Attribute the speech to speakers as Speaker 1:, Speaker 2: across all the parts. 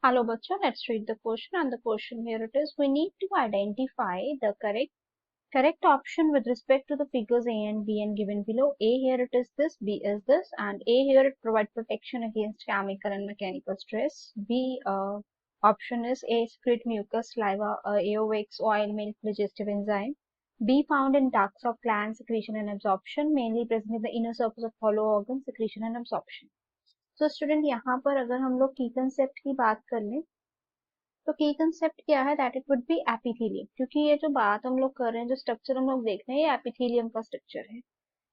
Speaker 1: Hello, bachcho. Let's read the question. And the question here it is: we need to identify the correct option with respect to the figures A and B and given below. A here it is this, B is this, and A here it provides protection against chemical and mechanical stress. B option is A secrete mucus, saliva, AOX, oil, milk, digestive enzyme. B found in ducts of gland secretion and absorption, mainly present in the inner surface of hollow organ secretion and absorption. तो student यहाँ पर अगर हम लोग की concept की बात कर लें तो की कंसेप्ट क्या है that it would be epithelium, क्योंकि ये जो बात हम लोग कर रहे हैं, जो स्ट्रक्चर हम लोग देख रहे हैं, ये एपिथेलियम का स्ट्रक्चर है।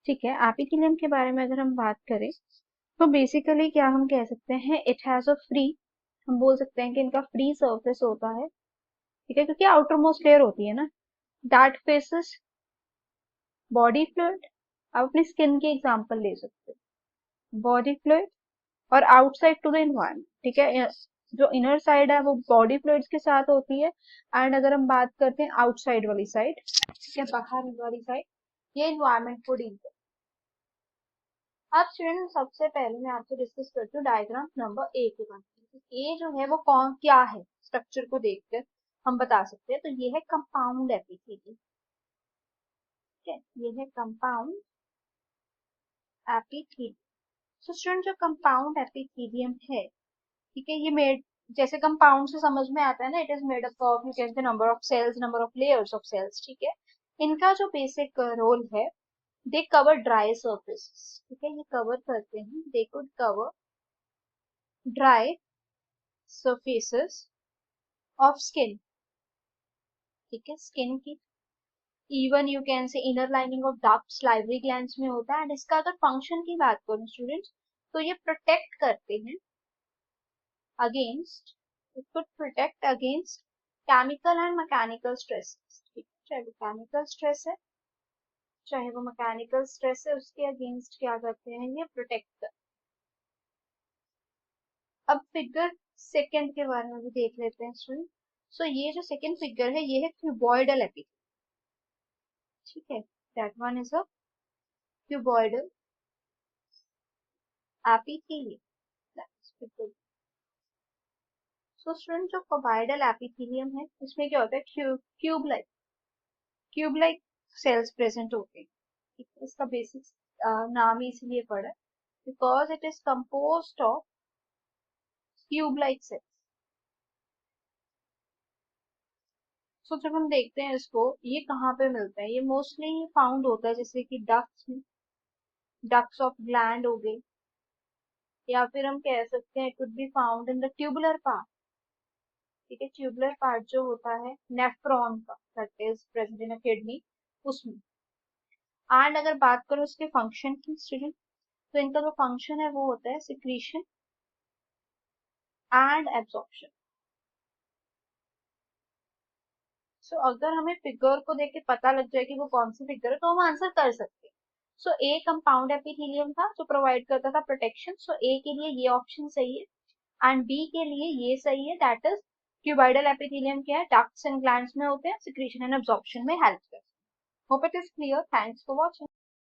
Speaker 1: ठीक है, एपिथेलियम के बारे में अगर हम बात करें तो बेसिकली क्या हम कह सकते हैं, इट हैज अ फ्री, हम बोल सकते हैं कि इनका फ्री सरफेस होता है। ठीक है, क्योंकि आउटर मोस्ट लेयर होती है ना, दैट फेसेस बॉडी फ्लूइड। आप अपनी स्किन के एग्जाम्पल ले सकते हो, बॉडी फ्लूइड और आउटसाइड टू द इन्वायरमेंट। ठीक है, जो इनर साइड है वो बॉडी फ्लूइड्स के साथ होती है, एंड अगर हम बात करते हैं आउटसाइड वाली साइड, ठीक है, बाहर वाली साइड, ये इन्वायरमेंट को डील करती है। अब स्टूडेंट सबसे पहले मैं आपसे डिस्कस करती हूँ डायग्राम नंबर ए के बारे में। ए जो है वो कौन क्या है, स्ट्रक्चर को देखकर हम बता सकते हैं। तो ये है कंपाउंड एपिथेलियम। ठीक है, ये है कंपाउंड एपिथेलियम। तो स्टूडेंट जो कंपाउंड एपिथेलियम है, ठीक है, ये मेड जैसे कंपाउंड से समझ में आता है ना, it is made up of you can say number of cells, number of layers of cells. ठीक है, इनका जो बेसिक रोल है, दे कवर ड्राई सर्फेसिस। ठीक है, ये कवर करते हैं, they could cover dry surfaces of skin. ठीक है, स्किन की, इवन यू कैन से inner lining of ducts, livery glands में होता है। एंड इसका अगर फंक्शन की बात करूं स्टूडेंट्स, तो ये प्रोटेक्ट करते हैं against, it could protect against chemical and mechanical stresses। ठीक है, चाहे वो केमिकल स्ट्रेस है चाहे वो मैकेनिकल स्ट्रेस है, उसके अगेंस्ट क्या करते हैं, ये प्रोटेक्ट कर। अब फिगर सेकंड के बारे में भी देख लेते हैं स्टूडेंट। सो ये जो सेकंड फिगर है, ये है क्यूबॉइडल एपिथेलियम। ठीक है, that one is a cuboidal epithelium. So student जो क्यूबॉइडल एपिथेलियम है, इसमें क्या होता है, क्यूब लाइक सेल्स प्रेजेंट होते हैं। ठीक है, इसका बेसिक नाम ही इसलिए पड़ा है because it is composed of cube like cells. So जब हम देखते हैं इसको, ये कहाँ पे मिलता है, ये मोस्टली फाउंड होता है जैसे कि डक्ट्स में, डक्ट्स ऑफ ग्लैंड हो गए, या फिर हम कह सकते हैं it would be found in the tubular part. ठीक है, ट्यूबुलर पार्ट जो होता है नेफ्रॉन का, that is present in a kidney, उसमें। एंड अगर बात करो इसके फंक्शन की स्टूडेंट, तो इनका जो फंक्शन है वो होता है सिक्रीशन एंड एब्जॉर्प्शन। सो अगर हमें फिगर को देख के पता लग जाए कि वो कौन सी फिगर है, तो हम आंसर कर सकते हैं। सो ए कंपाउंड एपिथेलियम था जो प्रोवाइड करता था प्रोटेक्शन, सो ए के लिए ये ऑप्शन सही है, एंड बी के लिए ये सही है, दैट इज क्यूबाइडल एपिथेलियम क्या है, डक्ट्स एंड ग्लैंड्स में होते हैं, सिक्रीशन एंड एब्जॉर्प्शन में हेल्प करते हैं। Hope it is clear, thanks for watching.